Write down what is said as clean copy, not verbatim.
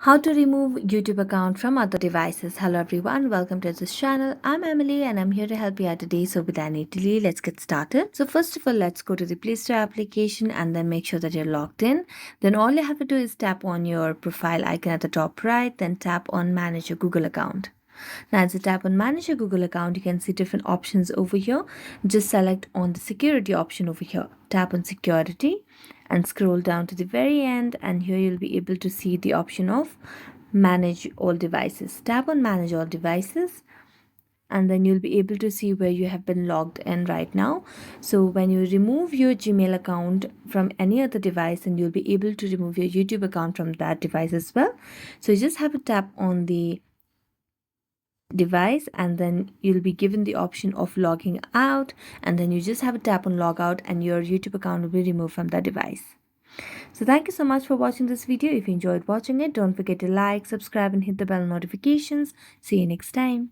How to remove YouTube account from other devices. Hello everyone, welcome to this channel. I'm Emily and I'm here to help you out today. So without any delay, let's get started. So first of all, let's go to the Play Store application and then make sure that you're logged in. Then all you have to do is tap on your profile icon at the top right, then tap on manage your Google account. Now as you tap on manage your Google account, you can see different options over here. Just select on the security option over here. Tap on security and scroll down to the very end, and here you'll be able to see the option of manage all devices. Tap on manage all devices and then you'll be able to see where you have been logged in right now. So when you remove your Gmail account from any other device, and you'll be able to remove your YouTube account from that device as well. So you just have to tap on the device and then you'll be given the option of logging out, and then you just have a tap on log out and your YouTube account will be removed from the device. So thank you so much for watching this video. If you enjoyed watching it, don't forget to like, subscribe and hit the bell notifications. See you next time.